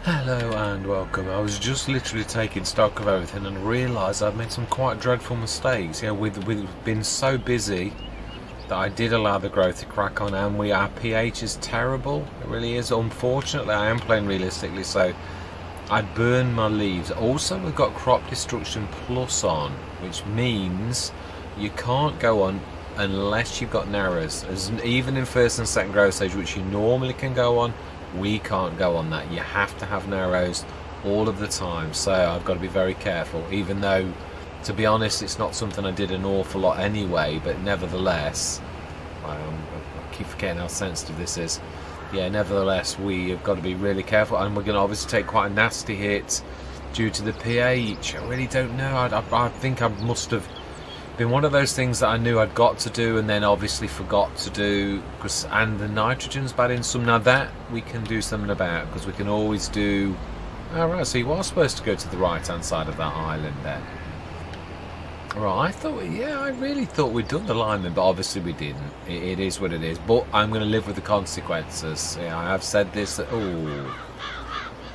Hello and welcome. I was just literally taking stock of everything and realised I've made some quite dreadful mistakes. Yeah, we've been so busy that I did allow the growth to crack on, and our pH is terrible. It really is. Unfortunately, I am playing realistically, so I burned my leaves. Also, we've got crop destruction plus on, which means you can't go on unless you've got narrows. Even in first and second growth stage, which you normally can go on, we can't go on that. You have to have narrows all of the time. So I've got to be very careful, even though, to be honest, it's not something I did an awful lot anyway, but nevertheless, I keep forgetting how sensitive this is. Yeah, nevertheless, we have got to be really careful, and we're going to obviously take quite a nasty hit due to the pH. I really don't know. I think I must have been one of those things that I knew I'd got to do and then obviously forgot to do, and the nitrogen's bad in some. Now that we can do something about, because we can always do. Oh, right, so you are supposed to go to the right hand side of that island then. Right, I really thought we'd done the lineman, but obviously we didn't. It is what it is, but I'm going to live with the consequences. Yeah, I have said this, I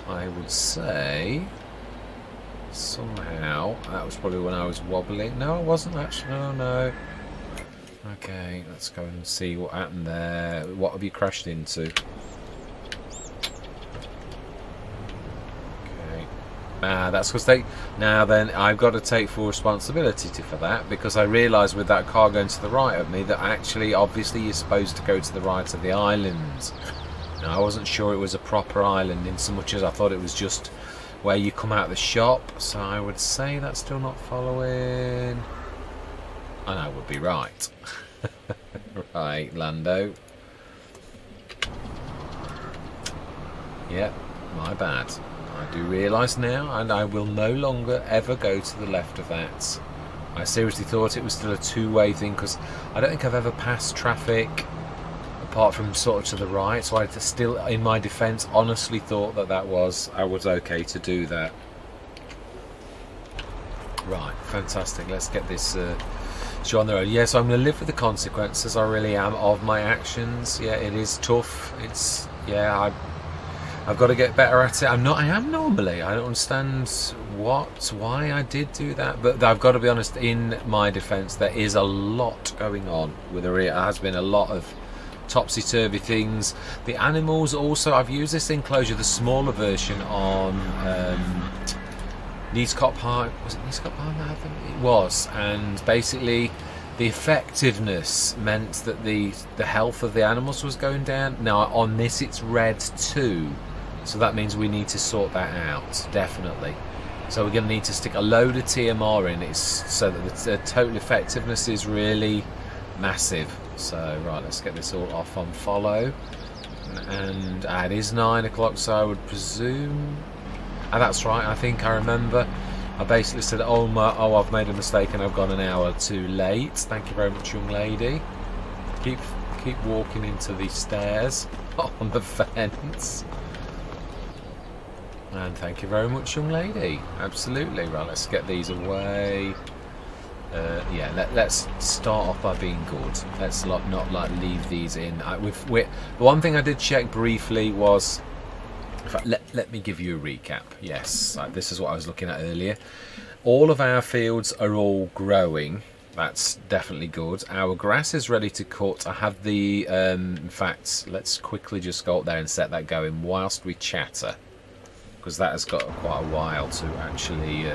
would say somehow that was probably when I was wobbling. No, I wasn't actually. No. Okay, let's go and see what happened there. What have you crashed into? Okay. That's because now then I've got to take full responsibility for that, because I realised with that car going to the right of me that actually obviously you're supposed to go to the right of the island. Now I wasn't sure it was a proper island in so much as I thought it was just where you come out of the shop, so I would say that's still not following, and I would be right. Right, Lando. Yep, my bad. I do realise now, and I will no longer ever go to the left of that. I seriously thought it was still a two-way thing, because I don't think I've ever passed traffic apart from sort of to the right, so I still, in my defence, honestly thought that I was okay to do that. Right, fantastic. Let's get this show on the road. Yes, I'm going to live with the consequences. I really am, of my actions. Yeah, it is tough. I've got to get better at it. I am normally. I don't understand why I did do that, but I've got to be honest. In my defence, there is a lot going on with it. Has been a lot of topsy-turvy things. The animals also, I've used this enclosure, the smaller version, on Neescott Park. Was it Neescott Park? I think it was. And basically the effectiveness meant that the health of the animals was going down. Now on this it's red too, so that means we need to sort that out, definitely. So we're going to need to stick a load of TMR in it so that the total effectiveness is really massive. So right, let's get this all off on follow, and it is 9 o'clock, so I would presume, that's right, I think I remember I basically said I've made a mistake and I've gone an hour too late. Thank you very much, young lady. Keep walking into the stairs on the fence, and thank you very much, young lady. Absolutely. Right, let's get these away. Let's start off by being good. Let's not leave these in. The one thing I did check briefly was, in fact, let me give you a recap. Yes, this is what I was looking at earlier. All of our fields are all growing. That's definitely good. Our grass is ready to cut. I have the, in fact, let's quickly just go up there and set that going whilst we chatter, because that has got quite a while to actually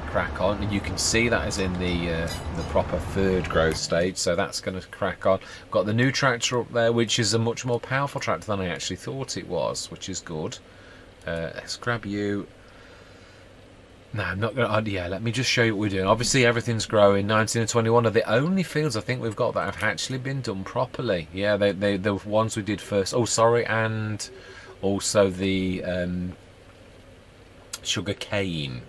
crack on. And you can see that is in the proper third growth stage, so that's going to crack on. Got the new tractor up there, which is a much more powerful tractor than I actually thought it was, which is good. Let's grab you. No, I'm not going to. Let me just show you what we're doing. Obviously everything's growing. 19 and 21 are the only fields I think we've got that have actually been done properly. Yeah, they the ones we did first. Oh, sorry, and also the sugar cane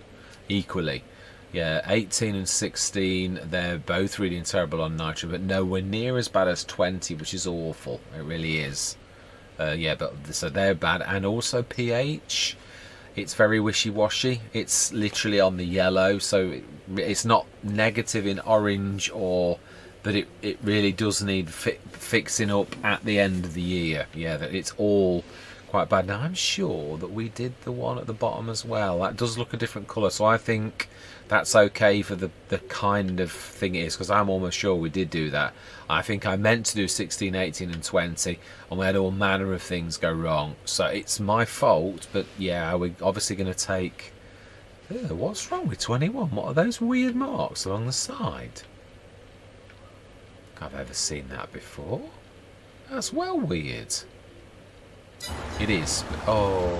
equally. Yeah, 18 and 16, they're both really terrible on nitrogen, but nowhere near as bad as 20, which is awful. It really is. So they're bad. And also pH, it's very wishy-washy. It's literally on the yellow, so it's not negative in orange, but it really does need fixing up at the end of the year. Yeah, that it's all quite bad. Now I'm sure that we did the one at the bottom as well. That does look a different colour, so I think that's okay for the kind of thing it is, because I'm almost sure we did do that. I think I meant to do 16, 18 and 20, and we had all manner of things go wrong. So it's my fault, but yeah, we're obviously going to take... Ew, what's wrong with 21? What are those weird marks along the side? I've ever seen that before. That's well weird. It is. Oh,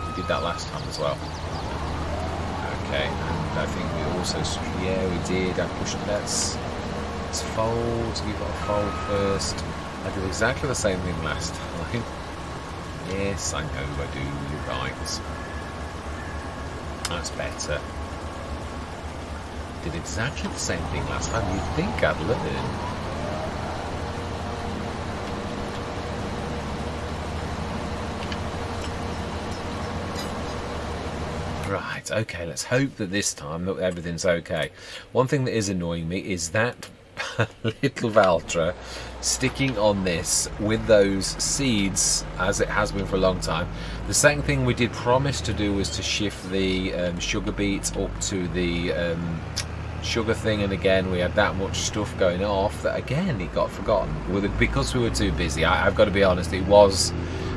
we did that last time as well. Okay, and I think we also, yeah, we did. I pushed. Let's fold. You've got to fold first. I did exactly the same thing last time. Yes, I know I do. You're right. That's better. Did exactly the same thing last time. You'd think I'd learn. Right, okay, let's hope that this time that everything's okay. One thing that is annoying me is that little Valtra sticking on this with those seeds, as it has been for a long time. The second thing we did promise to do was to shift the sugar beets up to the sugar thing, and again we had that much stuff going off that again it got forgotten because we were too busy. I've got to be honest, it was...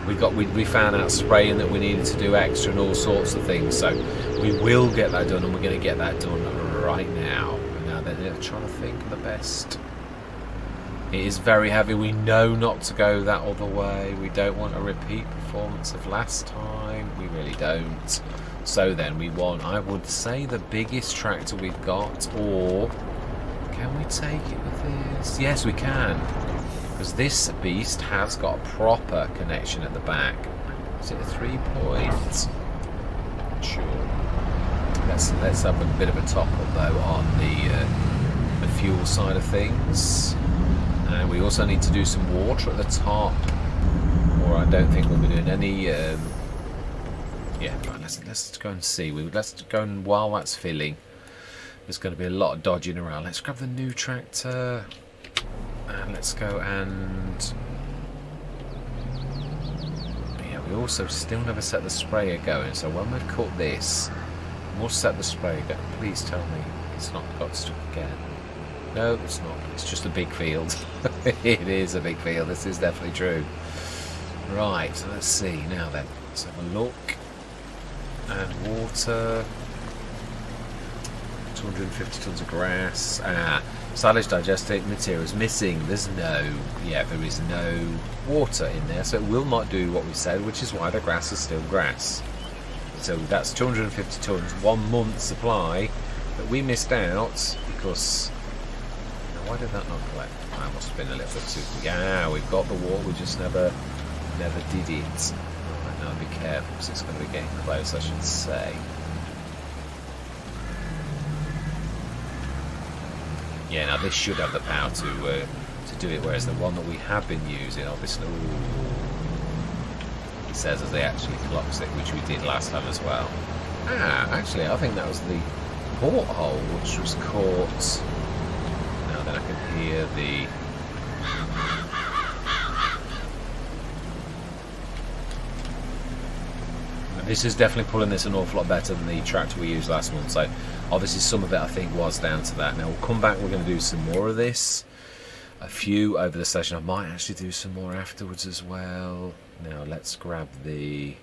We found out spraying that we needed to do extra and all sorts of things, so we will get that done, and we're going to get that done right now. Now they're trying to think of the best. It is very heavy. We know not to go that other way. We don't want a repeat performance of last time. We really don't. So then we want, I would say, the biggest tractor we've got, or can we take it with this? Yes, we can. Because this beast has got a proper connection at the back. Is it a 3-point? Sure. Let's have a bit of a top up though on the fuel side of things, and we also need to do some water at the top. Or I don't think we'll be doing any. Yeah, right, let's go and see. Let's go, and while that's filling, there's going to be a lot of dodging around. Let's grab the new tractor. And let's go and... Yeah, we also still never set the sprayer going, so when we've cut this, we'll set the sprayer going. Please tell me it's not got stuck again. No, it's not. It's just a big field. It is a big field. This is definitely true. Right, so let's see. Now then, let's have a look. And water. 250 tons of grass. Silage digestate materials missing. There is no water in there, so it will not do what we said, which is why the grass is still grass. So that's 250 tons, 1 month's supply that we missed out because... Now, why did that not collect? I must have been a little bit too... Yeah, we've got the water, we just never did it. Right, now be careful because it's going to be getting close, I should say. Yeah, now this should have the power to do it, whereas the one that we have been using, obviously, it says as they actually clocks it, which we did last time as well. Actually, I think that was the porthole which was caught. Now then I can hear the... This is definitely pulling this an awful lot better than the tractor we used last month, so obviously some of it I think was down to that. Now we'll come back, we're going to do some more of this, a few over the session. I might actually do some more afterwards as well. Now let's grab the...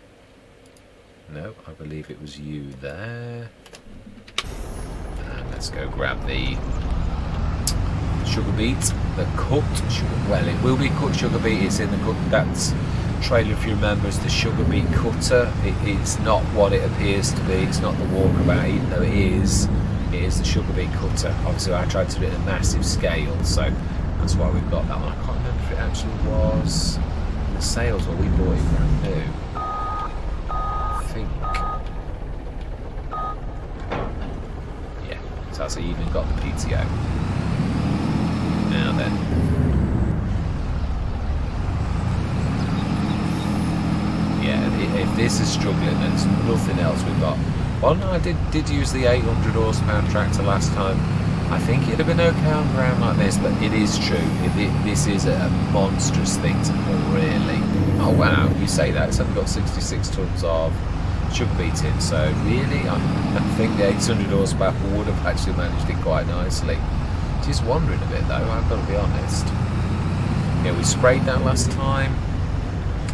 No, I believe it was you there. And let's go grab the sugar beet, the cooked sugar... Well, it will be cooked sugar beet, it's in the cook... That's... trailer, if you remember, is the sugar beet cutter. It's not what it appears to be. It's not the walkabout, even though it is the sugar beet cutter. Obviously I tried to do it at a massive scale, so that's why we've got that one. I can't remember if it actually was in the sales or we bought it brand new. I think. Yeah, so that's even got the PTO. Now then. If this is struggling, there's nothing else we've got. Well, no, I did use the 800 horsepower tractor last time. I think it'd have been okay on ground like this, but it is true. This is a monstrous thing to pull, really. Oh wow, you say that. It's only got 66 tons of sugar beet in, so really, I think the 800 horsepower would have actually managed it quite nicely. Just wondering a bit though, I've got to be honest. Yeah, we sprayed that last time.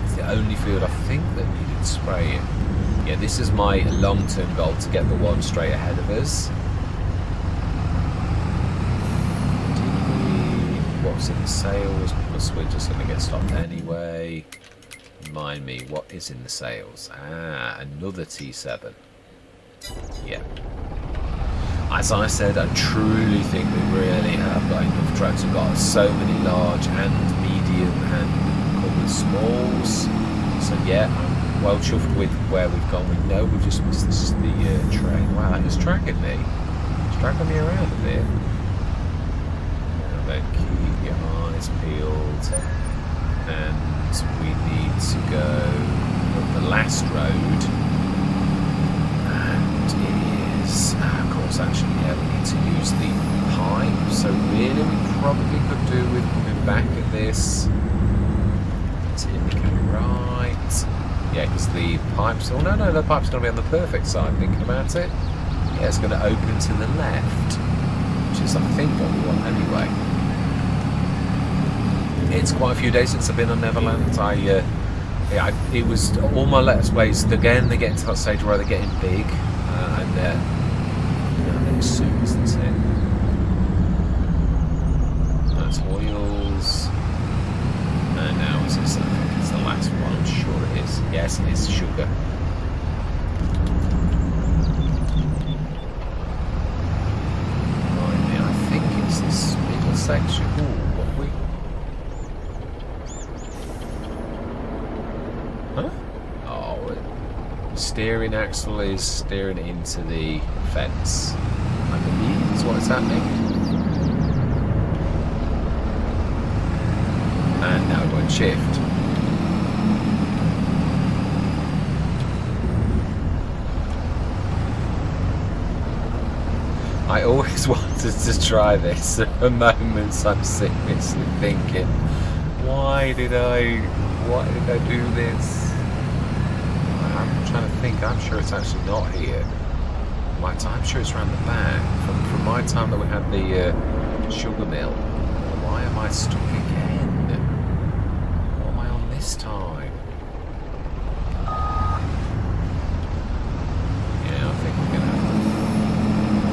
It's the only field I think that needed spraying. Yeah, this is my long-term goal, to get the one straight ahead of us. What's in the sales? Plus we're just going to get stopped anyway. Remind me, what is in the sales? Ah, another T7. Yeah. As I said, I truly think we really have got enough trucks. We've got so many large and medium and a couple of smalls. So yeah, I'm well chuffed with where we've gone. We know we've just missed the train. Wow, that is dragging me. It's dragging me around a bit. Then keep your eyes peeled, and we need to go up the last road, and it is, of course, actually, yeah, we need to use the pipe, so really we probably could do with coming back at this to indicate right, yeah, because the pipe's, oh no, the pipe's going to be on the perfect side, thinking about it, yeah, it's going to open to the left, which is, I think, what we want anyway. It's quite a few days since I've been on Neverland. It was all my Let's Plays. Again, they get to that stage where they're getting big, and next soon, isn't it? That's oils, and now is this? I think it's the last one. I'm sure it is. Yes, it is sugar. I think it's this middle section. Ooh, what we? Huh? Oh, steering axle is steering into the fence, I believe is what's happening. And now we're going shift. I always wanted to try this. At moments I'm seriously thinking, why did I do this? I'm trying to think. I'm sure it's actually not here. I'm sure it's around the back. From my time that we had the sugar mill. Why am I stuck again? What am I on this time? Yeah, I think we're gonna have to.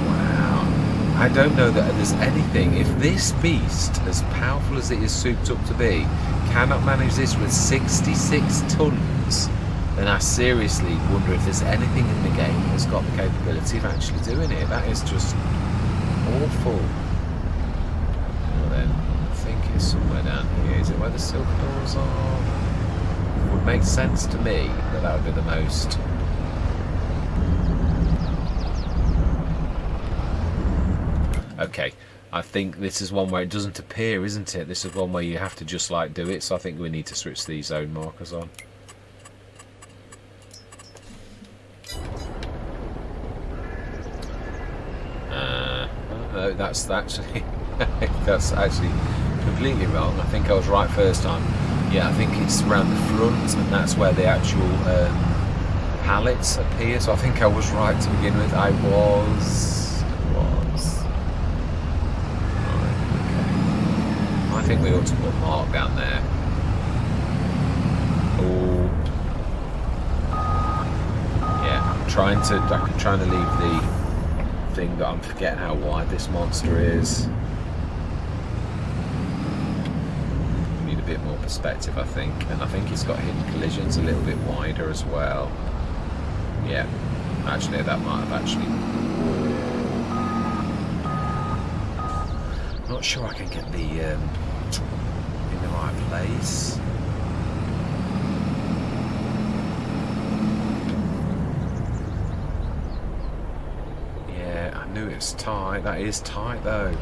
Wow. I don't know that there's anything. If this beast, as powerful as it is souped up to be, cannot manage this with 66 tons, then I seriously wonder if there's anything in the game that's got the capability of actually doing it. That is just awful. Well then, I think it's somewhere down here. Is it where the silk doors are? It would make sense to me that that would be the most. Okay, I think this is one where it doesn't appear, isn't it? This is one where you have to just like do it, so I think we need to switch these zone markers on. No, that's actually that's actually completely wrong. I think I was right first time. Yeah, I think it's around the front, and that's where the actual pallets appear. So I think I was right to begin with. I was. Right, okay. I think we ought to put Mark down there. Oh, yeah. I'm trying to leave the thing that I'm forgetting how wide this monster is. We need a bit more perspective, I think, and I think it's got hidden collisions a little bit wider as well. Yeah, actually that might have actually. Not sure I can get the in the right place. I knew it's tight. That is tight though.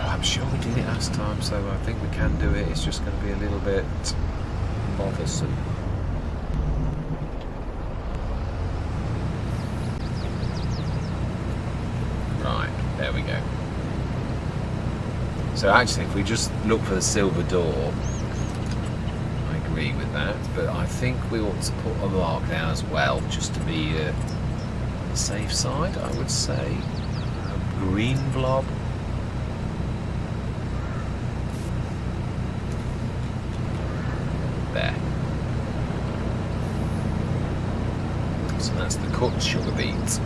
I'm sure we did did it last time, so I think we can do it. It's just going to be a little bit bothersome. Right, there we go. So actually, if we just look for the silver door, I agree with that, but I think we ought to put a mark down as well, just to be the safe side, I would say. A green blob. There. So that's the cut sugar beet.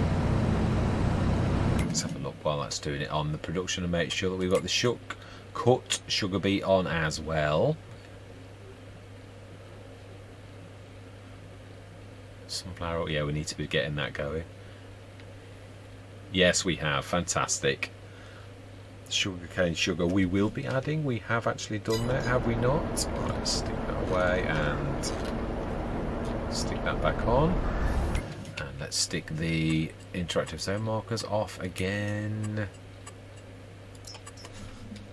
Let's have a look while that's doing it on the production and make sure that we've got the cut sugar beet on as well. Sunflower, yeah, we need to be getting that going. Yes, we have. Fantastic. Sugarcane sugar we will be adding. We have actually done that, have we not? Right, let's stick that away and stick that back on. And let's stick the interactive zone markers off again.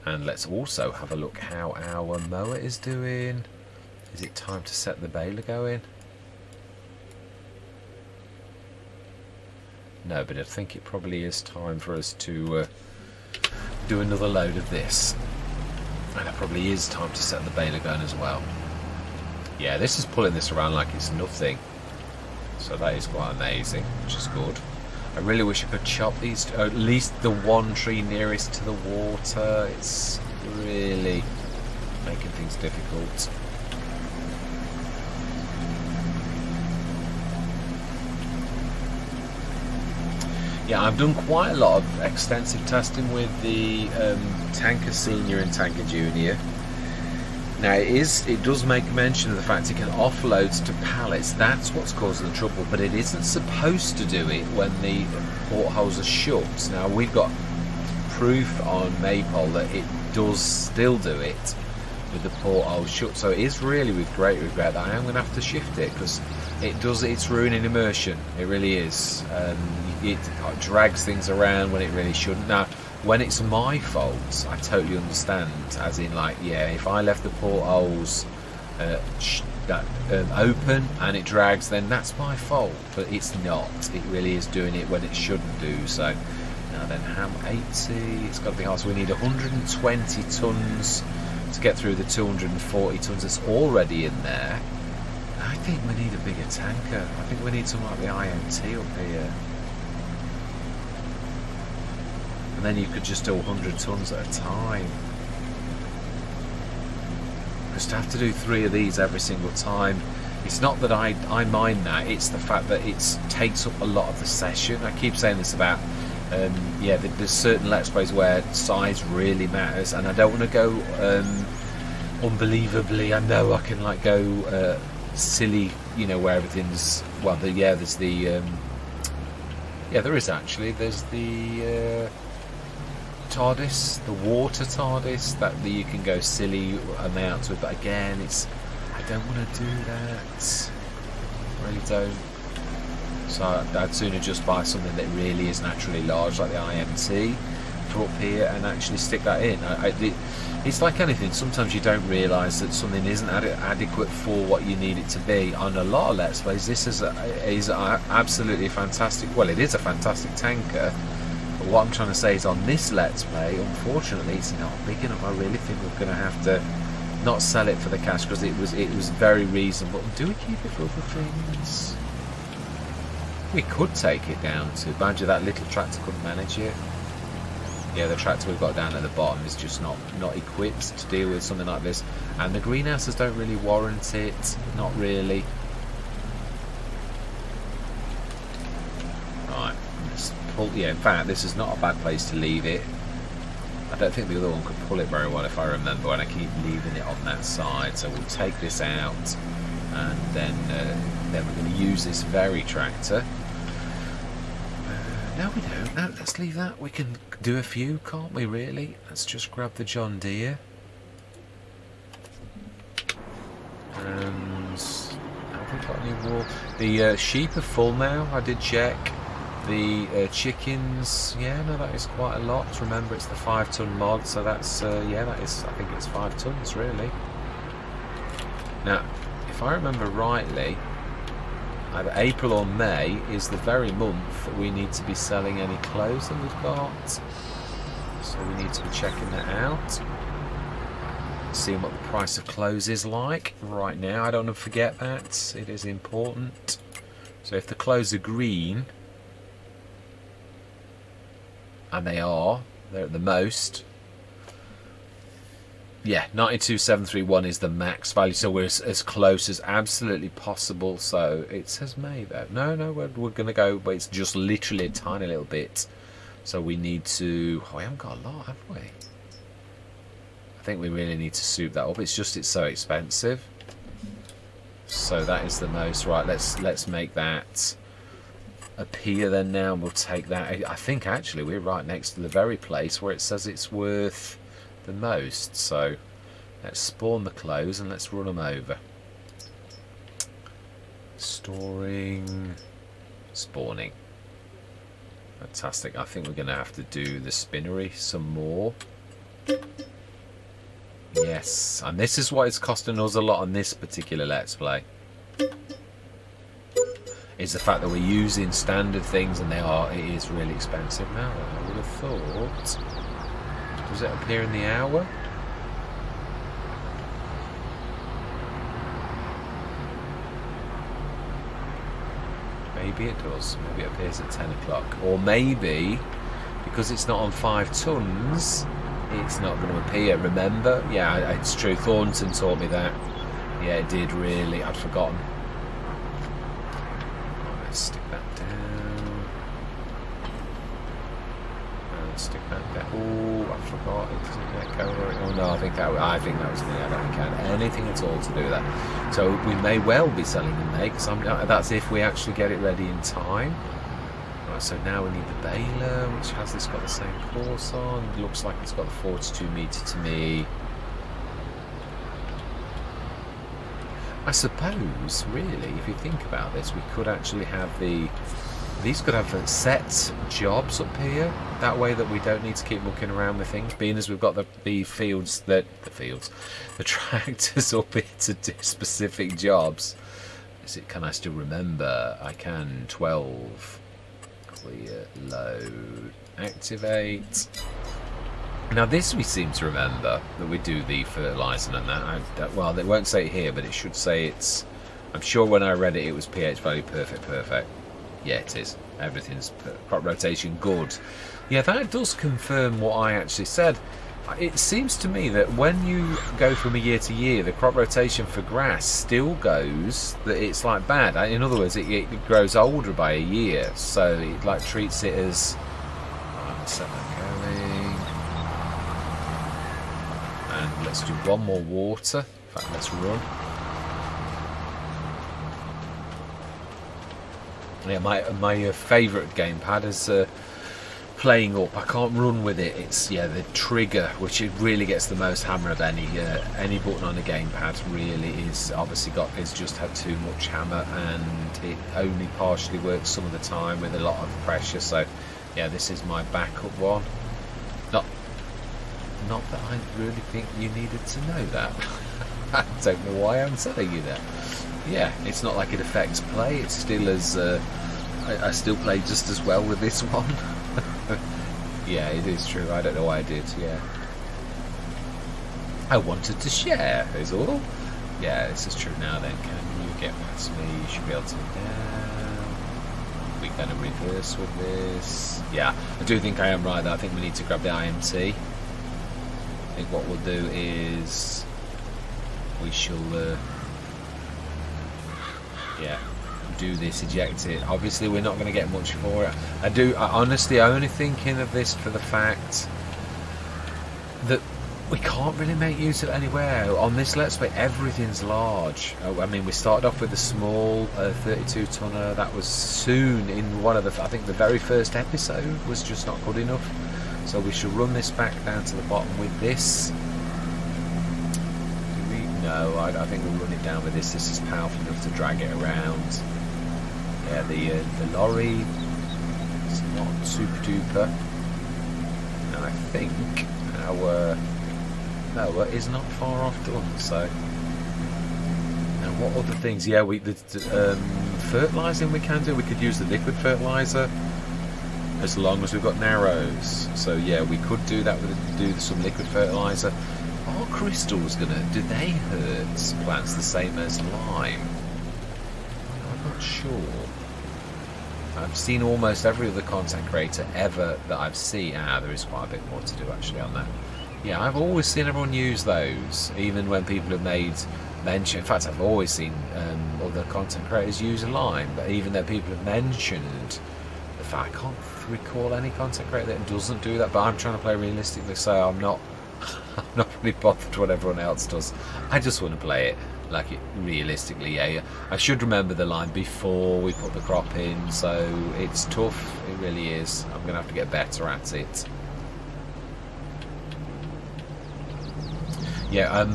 And let's also have a look how our mower is doing. Is it time to set the baler going? No, but I think it probably is time for us to do another load of this. And it probably is time to set the baler going as well. Yeah, this is pulling this around like it's nothing. So that is quite amazing, which is good. I really wish I could chop these, at least the one tree nearest to the water. It's really making things difficult. Yeah, I've done quite a lot of extensive testing with the Tanker Senior and Tanker Junior. Now it does make mention of the fact it can offload to pallets. That's what's causing the trouble, but it isn't supposed to do it when the portholes are shut. Now we've got proof on Maypole that it does still do it with the porthole shut. So it is really with great regret that I am going to have to shift it, because it's ruining immersion. It really is. It drags things around when it really shouldn't. Now, when it's my fault, I totally understand. As in, like, yeah, if I left the portholes open and it drags, then that's my fault. But it's not. It really is doing it when it shouldn't do. So now then, ham 80. It's got to be hard. So we need 120 tons to get through the 240 tons that's already in there. I think we need a bigger tanker. I think we need something like the IMT up here. And then you could just do 100 tons at a time. Because to have to do 3 of these every single time, it's not that I mind that, it's the fact that it takes up a lot of the session. I keep saying this about, yeah, there's certain Let's Plays where size really matters, and I don't want to go unbelievably, I know I can like go silly, you know, where everything's, well, there's the, yeah, there is actually, there's the TARDIS, the water TARDIS, that you can go silly amounts with, but again, I don't want to do that, I really don't. So I'd sooner just buy something that really is naturally large, like the IMT, for up here, and actually stick that in. It's like anything, sometimes you don't realise that something isn't adequate for what you need it to be. On a lot of Let's Plays, this is absolutely fantastic, well, it is a fantastic tanker, but what I'm trying to say is on this Let's Play, unfortunately, it's not big enough. I really think we're going to have to not sell it for the cash, because it was very reasonable. Do we keep it for other things? We could take it down to, mind you, that little tractor couldn't manage it. Yeah, the tractor we've got down at the bottom is just not equipped to deal with something like this, and the greenhouses don't really warrant it, not really. Right, let's pull, yeah, in fact, this is not a bad place to leave it. I don't think the other one could pull it very well, if I remember, and I keep leaving it on that side, so we'll take this out, and then we're going to use this very tractor. No, we don't. No, let's leave that. We can do a few, can't we, really? Let's just grab the John Deere. And have we got any more? The sheep are full now, I did check. The chickens, yeah, no, that is quite a lot. Remember, it's the 5-ton mod, so that's, yeah, that is, I think it's 5 tons, really. Now, if I remember rightly, either April or May is the very month that we need to be selling any clothes that we've got. So we need to be checking that out. Seeing what the price of clothes is like right now. I don't want to forget that. It is important. So if the clothes are green, and they're at the most, yeah, 92,731 is the max value, so we're as close as absolutely possible. So it says May though. No, we're going to go, but it's just literally a tiny little bit. So we need to, we haven't got a lot, have we? I think we really need to soup that up. It's so expensive. So that is the most. Right, let's make that appear then now, and we'll take that. I think actually we're right next to the very place where it says it's worth the most. So let's spawn the clothes and let's run them over. Storing, spawning. Fantastic. I think we're going to have to do the spinnery some more. Yes, and this is what it's costing us a lot on this particular Let's Play. Is the fact that we're using standard things, and it is really expensive now. I would have thought. Does it appear in the hour? Maybe it does. Maybe it appears at 10 o'clock. Or maybe, because it's not on 5 tons, it's not going to appear. Remember? Yeah, it's true. Thornton taught me that. Yeah, it did really. I'd forgotten. Let's stick that down. And stick that down. Oh, I forgot. It doesn't let go. Oh no, I think that was me. I don't think I had anything at all to do with that. So we may well be selling in May, because that's if we actually get it ready in time. Right, so now we need the baler, which has this got the same course on. It looks like it's got the 42 metre to me. I suppose, really, if you think about this, we could actually have these could have set jobs up here. That way that we don't need to keep looking around with things. Being as we've got the tractors up here to do specific jobs. Can I still remember? I can. 12. Clear, load, activate. Now this we seem to remember, that we do the fertilising and that. Well, they won't say it here, but it should say it's... I'm sure when I read it, it was pH value perfect. Yeah, it is. Everything's crop rotation good. Yeah, that does confirm what I actually said. It seems to me that when you go from a year to year, the crop rotation for grass still goes, that it's like bad. In other words, it grows older by a year, so it like treats it as... set that going. And let's do one more water. In fact, let's run. Yeah, my favourite gamepad is playing up. I can't run with it. It's the trigger, which it really gets the most hammer of any button on a gamepad. Really is obviously it's just had too much hammer, and it only partially works some of the time with a lot of pressure. So yeah, this is my backup one. Not that I really think you needed to know that. I don't know why I'm telling you that. Yeah, it's not like it affects play. It's still as I still play just as well with this one. Yeah, it is true. I don't know why I did. Yeah, I wanted to share is all. Yeah, this is true. Now then, can you get past me? You should be able to down. We're going to reverse with this. Yeah, I do think I am right though. I think we need to grab the IMT. I think what we'll do is we shall do this, eject it. Obviously we're not going to get much for it. I honestly only thinking of this for the fact that we can't really make use of it anywhere. On this Let's Play, everything's large. I mean, we started off with a small 32 tonner. That was soon in one of the, I think the very first episode was just not good enough. So we should run this back down to the bottom with this. No, I think we'll run it down with this. This is powerful enough to drag it around. Yeah, the lorry. super duper. And I think our mower is not far off done. So, now what other things? Yeah, fertilising we can do. We could use the liquid fertiliser as long as we've got narrows. So yeah, we could do that with some liquid fertiliser. Are crystals do they hurt plants the same as lime? I'm not sure. I've seen almost every other content creator ever that I've seen. There is quite a bit more to do actually on that. Yeah, I've always seen everyone use those, even when people have made mention. In fact, I've always seen other content creators use lime, but even though people have mentioned the fact, I can't recall any content creator that doesn't do that, but I'm trying to play realistically, so I'm not really bothered what everyone else does. I just want to play it like it realistically. Yeah, I should remember the line before we put the crop in, so it's tough, it really is. I'm gonna have to get better at it. Yeah,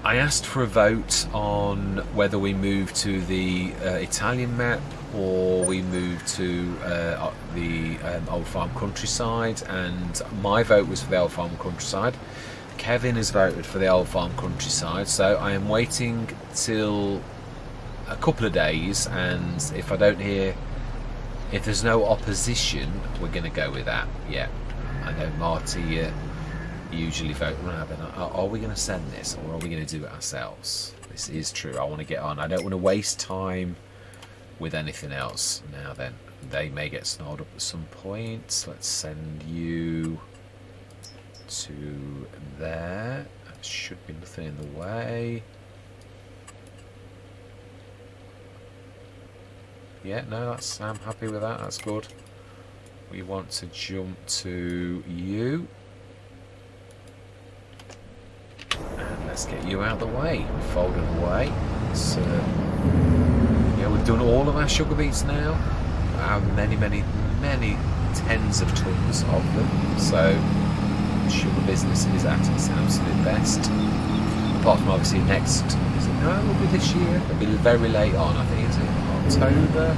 I asked for a vote on whether we move to the Italian map or we move to the Old Farm Countryside, and my vote was for the Old Farm Countryside. Kevin has voted for the Old Farm Countryside, so I am waiting till a couple of days, and if I don't hear, if there's no opposition, we're going to go with that. Yeah, I know Marty usually vote. Are we going to send this, or are we going to do it ourselves? This is true. I want to get on. I don't want to waste time with anything else. Now then, they may get snarled up at some point. Let's send you to there. There should be nothing in the way. Yeah, no, I'm happy with that. That's good. We want to jump to you. And let's get you out of the way. Fold it away. So, yeah, we've done all of our sugar beets now. Many tens of tons of them. So, the sugar business is at its absolute best. Apart from obviously next, it will be this year. It'll be very late on. I think it's October,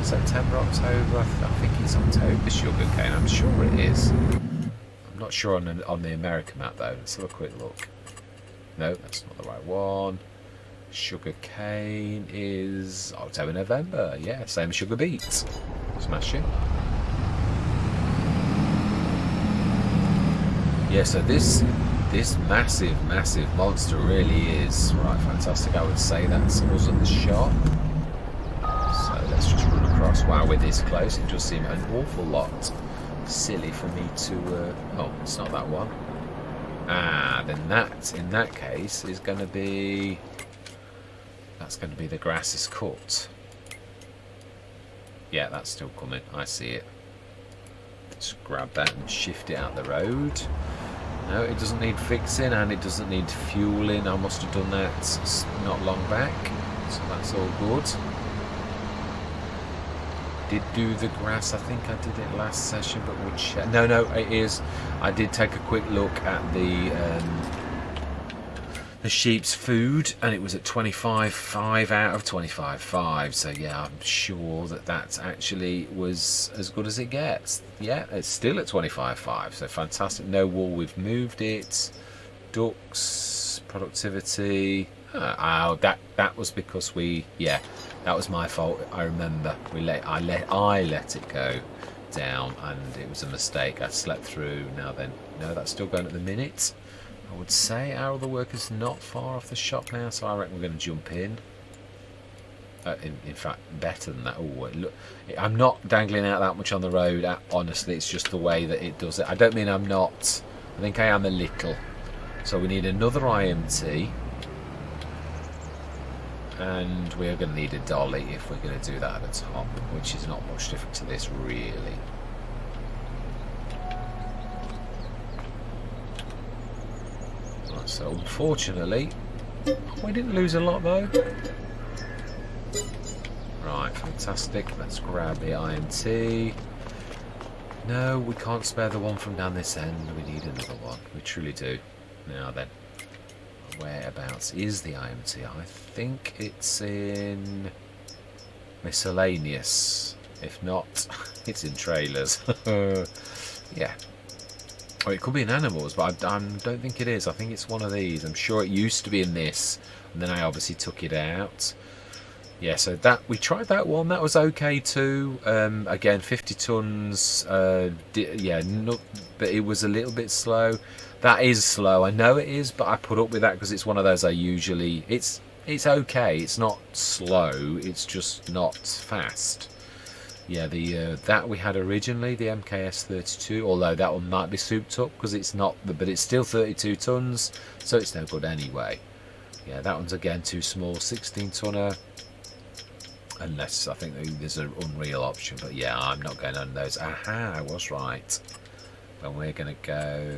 September, October. I think it's October sugar cane. I'm sure it is. I'm not sure on the American map though. Let's have a quick look. No, that's not the right one. Sugar cane is October, November. Yeah, same as sugar beets. Smashing. Yeah, so this massive monster really is right. Fantastic. I would say that's us at the shop. So let's just run across. Wow, we're this close. It does seem an awful lot silly for me to. Oh, it's not that one. Then that, in that case, is going to be... That's going to be the grass is cut. Yeah, that's still coming. I see it. Let's grab that and shift it out the road. No, it doesn't need fixing and it doesn't need fueling. I must have done that not long back. So that's all good. Did do the grass. I think I did it last session, but we'll check. No, it is. I did take a quick look at the sheep's food, and it was at 25.5 out of 25.5. So yeah, I'm sure that actually was as good as it gets. Yeah, it's still at 25.5. So fantastic. No wool. We've moved it. Ducks productivity. That was because that was my fault. I remember I let it go down, and it was a mistake. I slept through. Now then, no, that's still going at the minute. I would say our other work is not far off the shop now, so I reckon we're going to jump in. In fact, better than that. Oh, look, I'm not dangling out that much on the road. Honestly, it's just the way that it does it. I don't mean I'm not. I think I am a little. So we need another IMT. And we're going to need a dolly if we're going to do that at the top, which is not much different to this, really. Right, so unfortunately, we didn't lose a lot though. Right, fantastic. Let's grab the IMT. No, we can't spare the one from down this end. We need another one. We truly do. Now then. Whereabouts is the IMT? I think it's in miscellaneous. If not, it's in trailers. Yeah. Or it could be in animals, but I don't think it is. I think it's one of these. I'm sure it used to be in this, and then I obviously took it out. Yeah, so that we tried that one. That was okay too. Again, 50 tons. Yeah, but it was a little bit slow. That is slow. I know it is, but I put up with that because it's one of those I usually. It's okay. It's not slow. It's just not fast. Yeah, the that we had originally, the MKS 32, although that one might be souped up because it's not, but it's still 32 tons, so it's no good anyway. Yeah, that one's again too small, 16 tonner, unless I think there's an Unreal option, but yeah, I'm not going on those. Aha, I was right. But we're going to go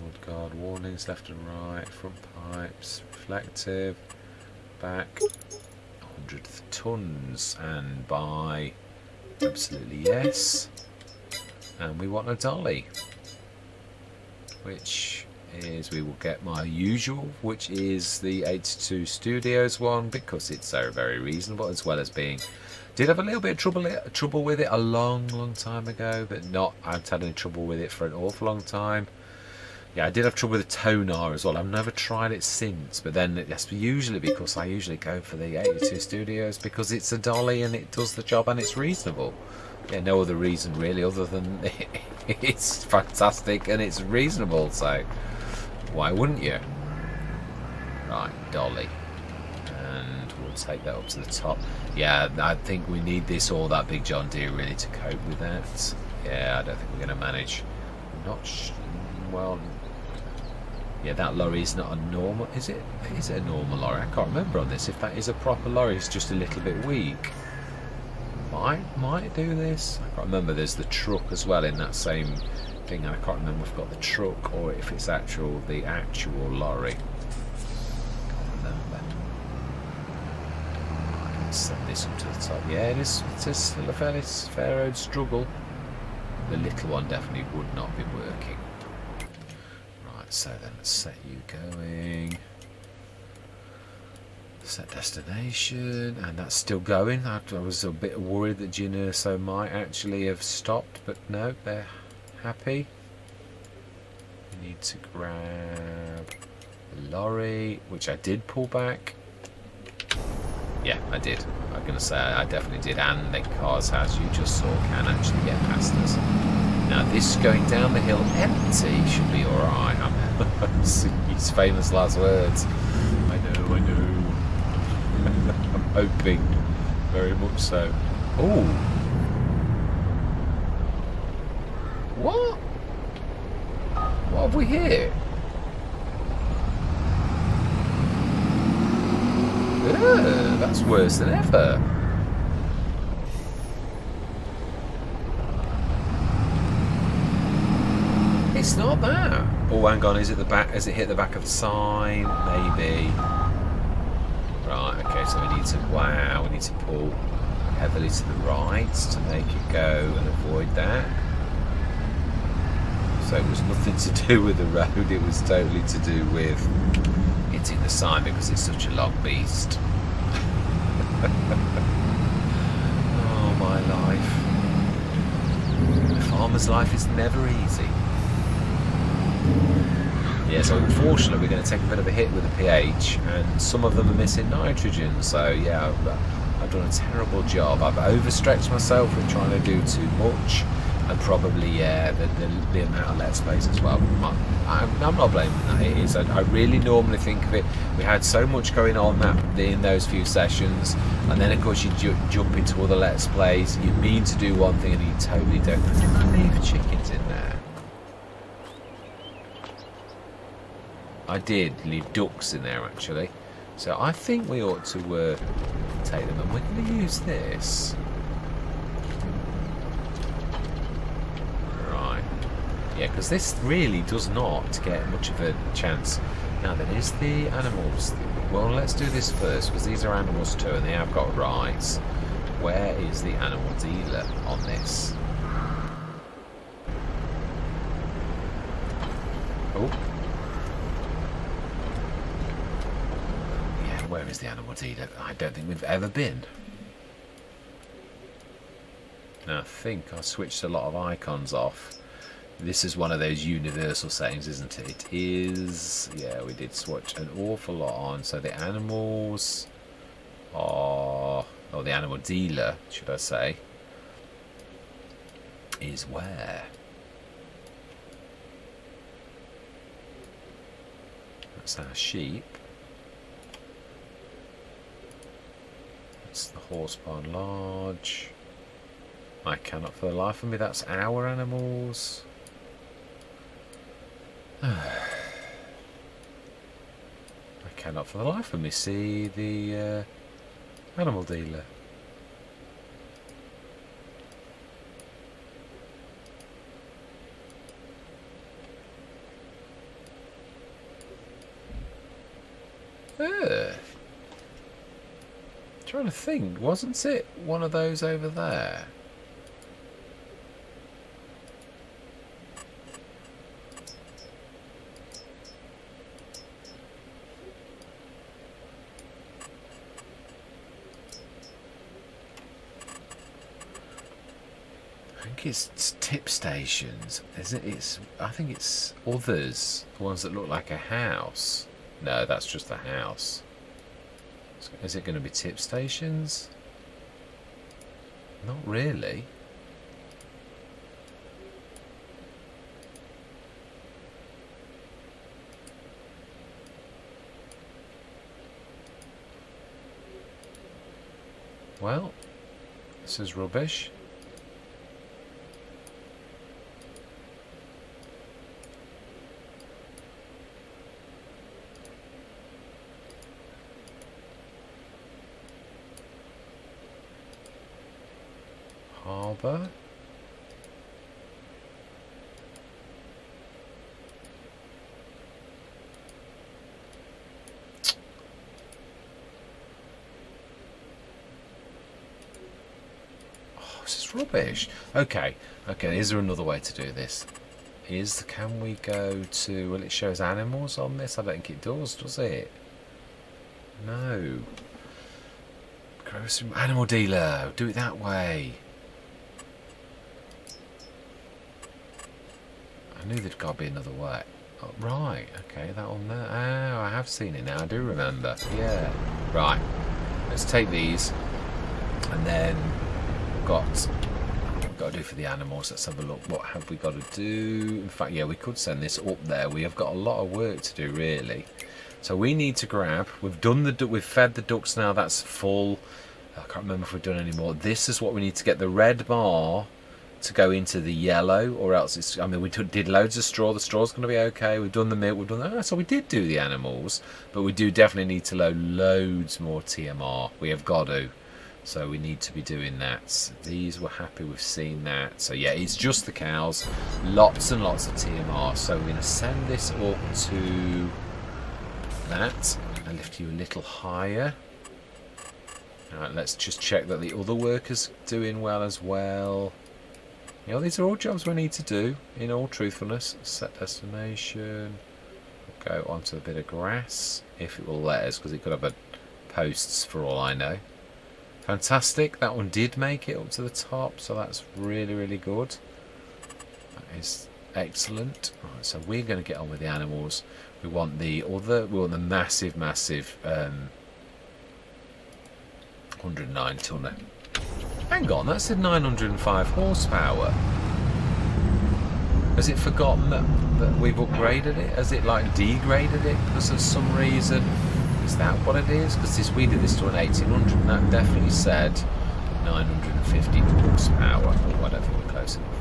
mudguard warnings left and right, front pipes, reflective, back. 100 tons, and by absolutely yes, and we want a dolly, which is, we will get my usual, which is the 82 Studios one, because it's so very reasonable, as well as being, did have a little bit of trouble with it a long time ago, but not, I haven't had any trouble with it for an awful long time. Yeah, I did have trouble with the tonar as well. I've never tried it since, but then that's usually because I usually go for the 82 Studios because it's a dolly and it does the job and it's reasonable. Yeah, no other reason really other than it's fantastic and it's reasonable, so why wouldn't you? Right, dolly. And we'll take that up to the top. Yeah, I think we need this or that big John Deere really to cope with that. Yeah, I don't think we're going to manage. Well, yeah, that lorry is not a normal. Is it a normal lorry? I can't remember on this. If that is a proper lorry, it's just a little bit weak. Might do this. I can't remember. There's the truck as well in that same thing. I can't remember if I've got the truck or if it's the actual lorry. Can't remember. I can set this up to the top. Yeah, it is still a fairly fair old struggle. The little one definitely would not be working. So then let's set you going. Set destination, and that's still going. I was a bit worried that Ginurso might actually have stopped, but no, they're happy. We need to grab the lorry, which I did pull back. Yeah, I did. I'm going to say I definitely did, and the cars, as you just saw, can actually get past us. Now this going down the hill empty should be alright. His famous last words. I know. I'm hoping very much so. Oh! What? What have we here? Ugh, that's worse than ever. It's not that. Oh, hang on, is it the back? Has it hit the back of the sign? Maybe. Right, okay, so we need to pull heavily to the right to make it go and avoid that. So it was nothing to do with the road, it was totally to do with hitting the sign because it's such a long beast. Oh, my life. A farmer's life is never easy. Yeah, so unfortunately we're going to take a bit of a hit with the pH, and some of them are missing nitrogen, so yeah, I've done a terrible job. I've overstretched myself with trying to do too much, and probably, yeah, the amount of let space as well. I'm not blaming that. It is. I really normally think of it, we had so much going on in those few sessions, and then of course you jump into other let's plays, you mean to do one thing and you totally don't. Did I leave chickens in there? I did leave ducks in there actually, so I think we ought to take them, and we're going to use this. Right, yeah, because this really does not get much of a chance. Now then, is the animals? Well, let's do this first because these are animals too, and they have got rights. Where is the animal dealer on this? Oh. is the animal dealer? I don't think we've ever been. Now I think I switched a lot of icons off. This is one of those universal settings, isn't it? It is. Yeah, we did switch an awful lot on. So the animals are, or the animal dealer, should I say, is where? That's our sheep. That's the horse barn lodge. I cannot for the life of me, that's our animals. I cannot for the life of me see the animal dealer. Trying to think, wasn't it one of those over there? I think it's tip stations, isn't it? I think it's others, the ones that look like a house. No, that's just a house. Is it going to be tip stations? Not really. Well, this is rubbish. Harbour. Oh, this is rubbish. Okay, is there another way to do this? Can we go to, well, it shows animals on this? I don't think it does it? No. Grocery animal dealer, do it that way. I knew there'd got to be another way. Oh, right, okay, that one there. Oh, I have seen it now, I do remember. Yeah. Right, let's take these. And then we've got to do for the animals. Let's have a look. What have we got to do? In fact, yeah, we could send this up there. We have got a lot of work to do, really. So we need to grab. We've fed the ducks now. That's full. I can't remember if we've done any more. This is what we need to get the red bar to go into the yellow, or else it's. I mean, we did loads of straw. The straw's going to be okay. We've done the milk. We've done that. So we did do the animals, but we do definitely need to load loads more TMR. We have got to. So we need to be doing that. These we're happy we've seen that. So yeah, it's just the cows. Lots and lots of TMR. So we're going to send this up to that. I lift you a little higher. Alright, let's just check that the other workers doing well as well. You know, these are all jobs we need to do, in all truthfulness. Set destination. We'll go onto a bit of grass, if it will let us, because it could have a posts for all I know. Fantastic, that one did make it up to the top, so that's really, really good. That is excellent. Right, so we're going to get on with the animals. We want the massive 109 tonner. Hang on, that said 905 horsepower. Has it forgotten that we've upgraded it? Has it like degraded it because of some reason? Is that what it is? Because we did this to an 1800 and that definitely said 950 horsepower. Oh, I don't think we're close enough.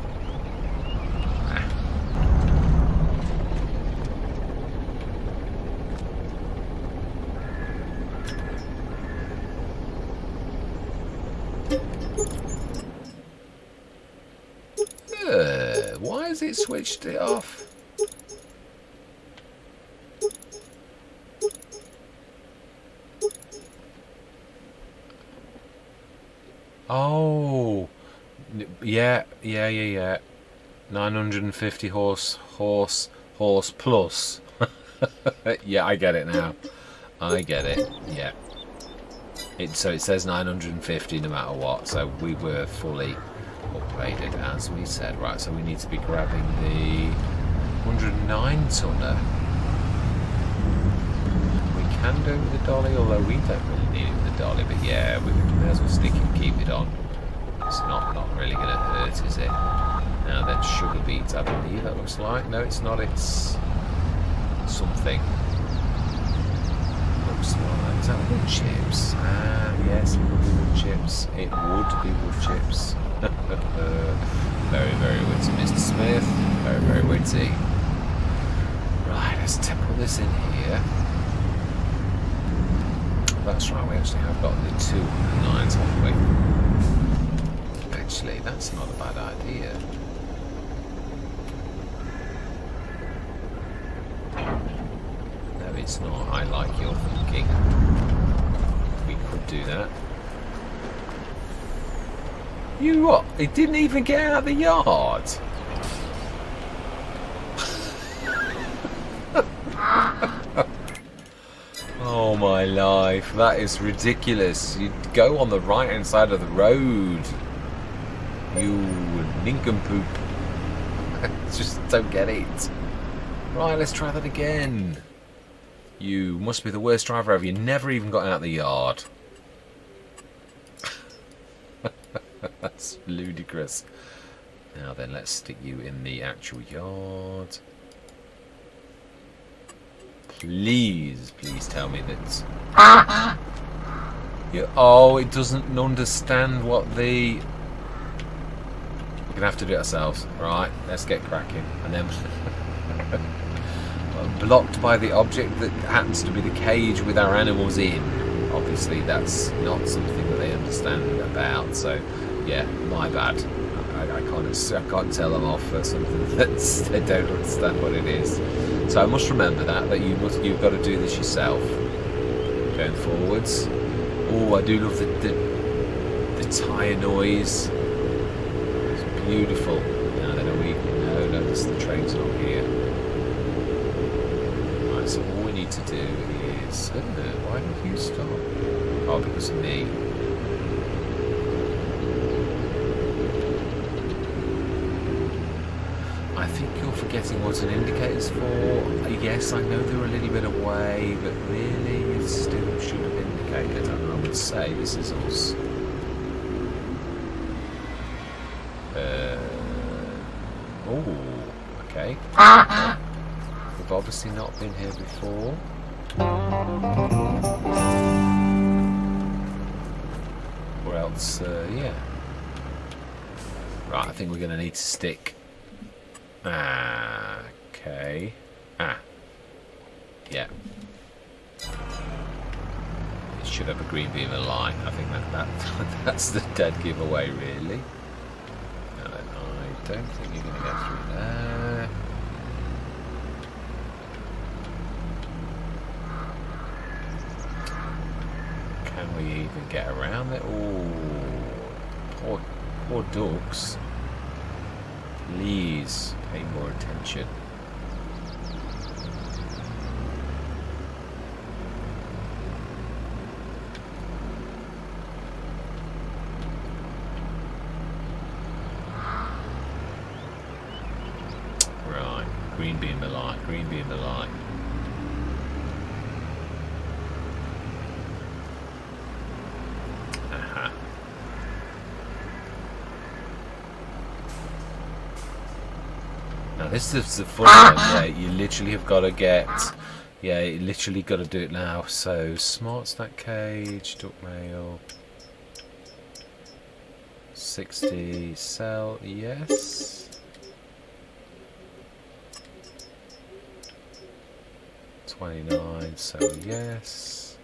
Why has it switched it off? Oh, yeah. 950 horse plus. Yeah, I get it now. I get it. Yeah. So it says 950 no matter what. So we were fully upgraded, as we said. Right, so we need to be grabbing the 109 tonner. We can do it with the dolly, although we don't really need it with the dolly. But yeah, we may as well stick it and keep it on. It's not really going to hurt, is it? Now then, sugar beets, I believe that looks like. No, it's not. It's something. Looks like, is that wood chips? Yes, it would be wood chips. It would be wood chips. Very, very witty, Mr. Smith. Very, very witty. Right, let's put this in here. That's right, we actually have got the 2 lines, haven't we? Actually, that's not a bad idea. No, it's not. I like your thinking. We could do that. You what? It didn't even get out of the yard. Oh my life, that is ridiculous. You go on the right hand side of the road. You nincompoop. Just don't get it. Right, let's try that again. You must be the worst driver ever. You never even got out of the yard. That's ludicrous. Now then, let's stick you in the actual yard. Please tell me that... Oh, it doesn't understand what the... We're going to have to do it ourselves. Right, let's get cracking. And then... blocked by the object that happens to be the cage with our animals in. Obviously, that's not something that they understand about. So, yeah, my bad. I can't tell them off for something that they don't understand what it is. So I must remember that you've got to do this yourself going forwards. Oh, I do love the tyre noise. It's beautiful. Now then, no, the train's not here. Right, so all we need to do is... why did you stop? Oh, because of me. I think you're forgetting what an indicator's for. Yes, I know they're a little bit away, but really you still should have indicated. And I would say this is us. Oh, okay. We've obviously not been here before. Or else, yeah. Right, I think we're going to need to stick. Okay. Yeah. It should have a green beam of light. I think that's the dead giveaway, really. No, I don't think you're going to get through there. Can we even get around there? Oh, poor dogs. Please pay more attention. Right, green beam the light, green beam the light. Now this is the fun one, yeah, you literally have got to get, yeah, you literally got to do it now. So, smart stack cage, duck mail, 60, sell, yes. 29, sell, yes.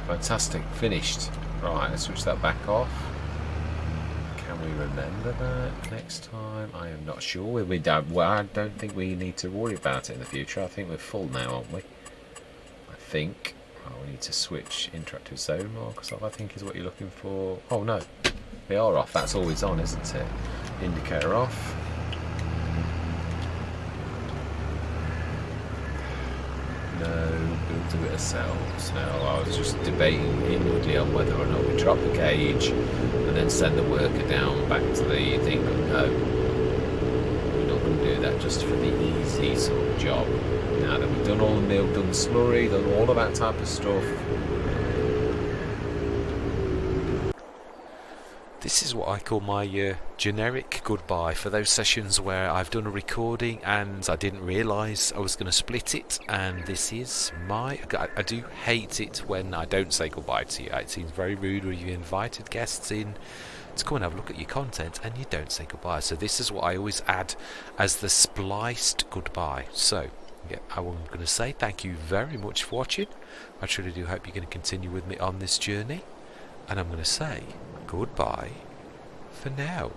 Fantastic, finished. Right, let's switch that back off. Can we remember that next time? I am not sure. I don't think we need to worry about it in the future. I think we're full now, aren't we? I think. Oh, we need to switch interactive zone markers off, I think is what you're looking for. Oh no, they are off. That's always on, isn't it? Indicator off. No, we'll do it ourselves. No, I was just debating inwardly on whether or not we drop the cage and then send the worker down back to the thing, but no, we're not going to do that just for the easy sort of job. Now that we've done all the milk, done the slurry, done all of that type of stuff, this is what I call my generic goodbye for those sessions where I've done a recording and I didn't realise I was going to split it, and this is my... I do hate it when I don't say goodbye to you. It seems very rude when you've invited guests in to come and have a look at your content and you don't say goodbye. So this is what I always add as the spliced goodbye. So yeah, I'm going to say thank you very much for watching. I truly do hope you're going to continue with me on this journey, and I'm going to say goodbye for now.